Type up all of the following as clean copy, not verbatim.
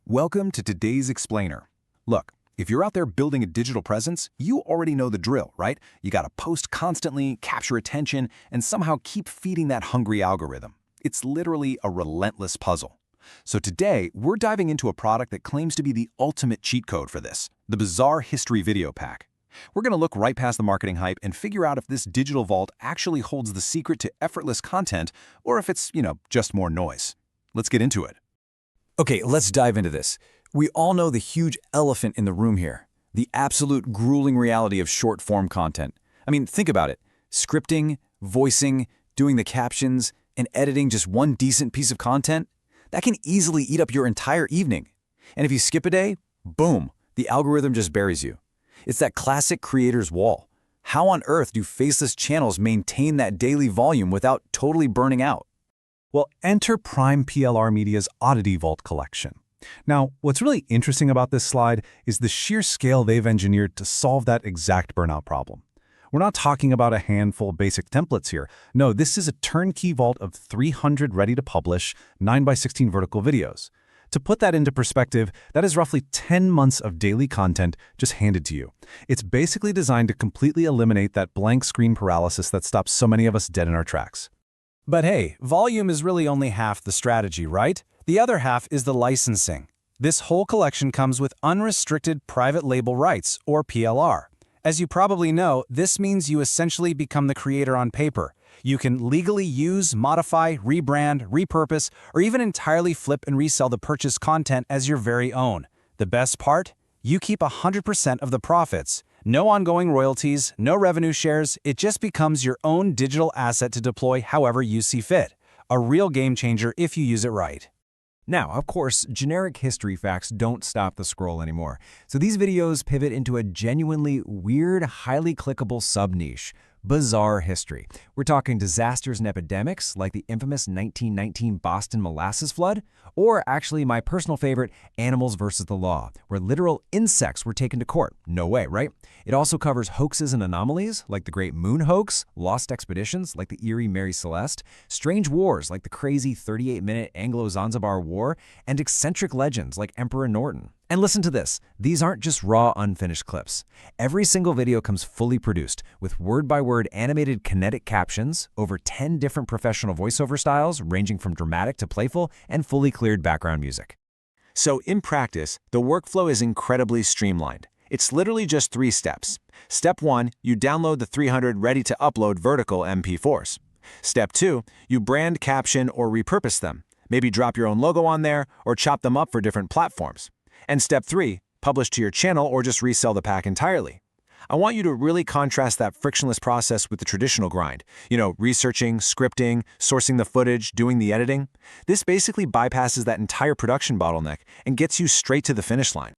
Welcome to today's explainer. Look, if you're out there building a digital presence, you already know the drill, right? You gotta post constantly, capture attention, and somehow keep feeding that hungry algorithm. It's literally a relentless puzzle. So today, we're diving into a product that claims to be the ultimate cheat code for this, the Bizarre History Video Pack. We're gonna look right past the marketing hype and figure out if this digital vault actually holds the secret to effortless content or if it's, just more noise. Let's get into it. Okay, let's dive into this. We all know the huge elephant in the room here, the absolute grueling reality of short-form content. I mean, think about it. Scripting, voicing, doing the captions, and editing just one decent piece of content, that can easily eat up your entire evening. And if you skip a day, boom, the algorithm just buries you. It's that classic creator's wall. How on earth do faceless channels maintain that daily volume without totally burning out? Well, enter Prime PLR Media's Oddity Vault collection. Now, what's really interesting about this slide is the sheer scale they've engineered to solve that exact burnout problem. We're not talking about a handful of basic templates here. No, this is a turnkey vault of 300 ready-to-publish 9x16 vertical videos. To put that into perspective, that is roughly 10 months of daily content just handed to you. It's basically designed to completely eliminate that blank screen paralysis that stops so many of us dead in our tracks. But hey, volume is really only half the strategy, right? The other half is the licensing. This whole collection comes with unrestricted private label rights, or PLR. As you probably know, this means you essentially become the creator on paper. You can legally use, modify, rebrand, repurpose, or even entirely flip and resell the purchased content as your very own. The best part? You keep 100% of the profits. No ongoing royalties, no revenue shares, it just becomes your own digital asset to deploy however you see fit. A real game changer if you use it right. Now, of course, generic history facts don't stop the scroll anymore. So these videos pivot into a genuinely weird, highly clickable sub-niche. Bizarre history. We're talking disasters and epidemics like the infamous 1919 Boston molasses flood, or actually my personal favorite, animals versus the law, where literal insects were taken to court. No way, right? It also covers hoaxes and anomalies like the Great Moon Hoax, lost expeditions like the eerie Mary Celeste, strange wars like the crazy 38-minute Anglo-Zanzibar War, and eccentric legends like Emperor Norton. And listen to this, these aren't just raw, unfinished clips. Every single video comes fully produced, with word-by-word animated kinetic captions, over 10 different professional voiceover styles ranging from dramatic to playful, and fully cleared background music. So in practice, the workflow is incredibly streamlined. It's literally just 3 steps. Step 1, you download the 300 ready-to-upload vertical MP4s. Step 2, you brand, caption, or repurpose them. Maybe drop your own logo on there, or chop them up for different platforms. And step 3, publish to your channel or just resell the pack entirely. I want you to really contrast that frictionless process with the traditional grind. Researching, scripting, sourcing the footage, doing the editing. This basically bypasses that entire production bottleneck and gets you straight to the finish line.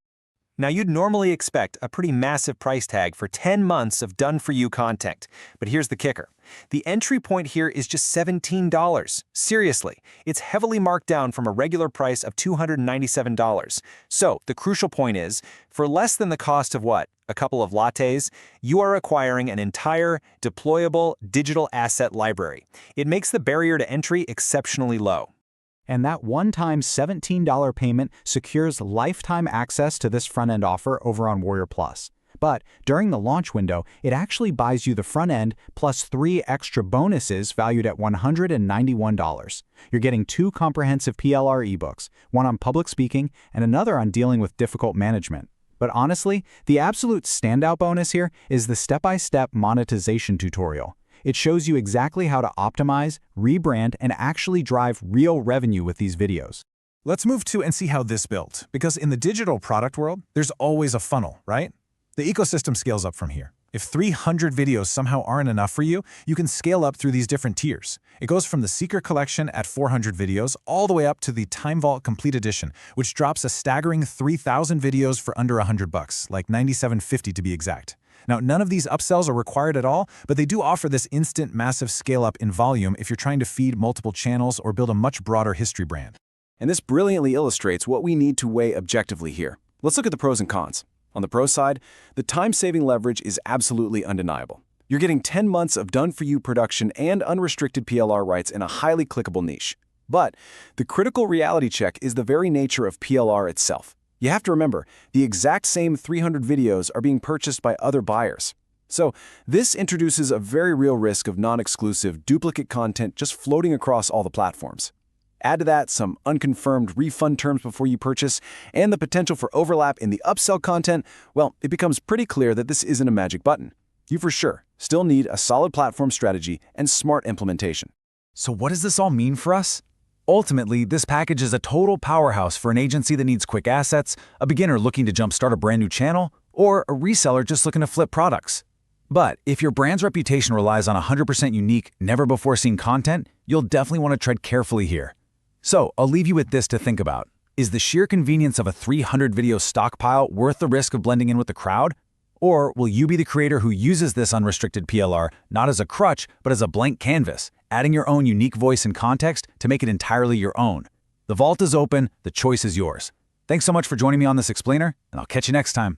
Now, you'd normally expect a pretty massive price tag for 10 months of done-for-you content. But here's the kicker. The entry point here is just $17. Seriously, it's heavily marked down from a regular price of $297. So, the crucial point is, for less than the cost of what? A couple of lattes, you are acquiring an entire, deployable digital asset library. It makes the barrier to entry exceptionally low. And that one-time $17 payment secures lifetime access to this front-end offer over on Warrior Plus. But during the launch window, it actually buys you the front end plus 3 extra bonuses valued at $191. You're getting 2 comprehensive PLR ebooks, one on public speaking and another on dealing with difficult management. But honestly, the absolute standout bonus here is the step-by-step monetization tutorial. It shows you exactly how to optimize, rebrand, and actually drive real revenue with these videos. Let's move to and see how this built, because in the digital product world, there's always a funnel, right? The ecosystem scales up from here. If 300 videos somehow aren't enough for you, you can scale up through these different tiers. It goes from the Secret Collection at 400 videos all the way up to the Time Vault Complete Edition, which drops a staggering 3,000 videos for under $100, like $97.50 to be exact. Now, none of these upsells are required at all, but they do offer this instant massive scale-up in volume if you're trying to feed multiple channels or build a much broader history brand. And this brilliantly illustrates what we need to weigh objectively here. Let's look at the pros and cons. On the pro side, the time-saving leverage is absolutely undeniable. You're getting 10 months of done-for-you production and unrestricted PLR rights in a highly clickable niche. But the critical reality check is the very nature of PLR itself. You have to remember, the exact same 300 videos are being purchased by other buyers. So this introduces a very real risk of non-exclusive, duplicate content just floating across all the platforms. Add to that some unconfirmed refund terms before you purchase, and the potential for overlap in the upsell content, well, it becomes pretty clear that this isn't a magic button. You for sure still need a solid platform strategy and smart implementation. So what does this all mean for us? Ultimately, this package is a total powerhouse for an agency that needs quick assets, a beginner looking to jumpstart a brand new channel, or a reseller just looking to flip products. But if your brand's reputation relies on 100% unique, never-before-seen content, you'll definitely want to tread carefully here. So I'll leave you with this to think about. Is the sheer convenience of a 300-video stockpile worth the risk of blending in with the crowd? Or will you be the creator who uses this unrestricted PLR not as a crutch, but as a blank canvas, adding your own unique voice and context to make it entirely your own? The vault is open, the choice is yours. Thanks so much for joining me on this explainer, and I'll catch you next time.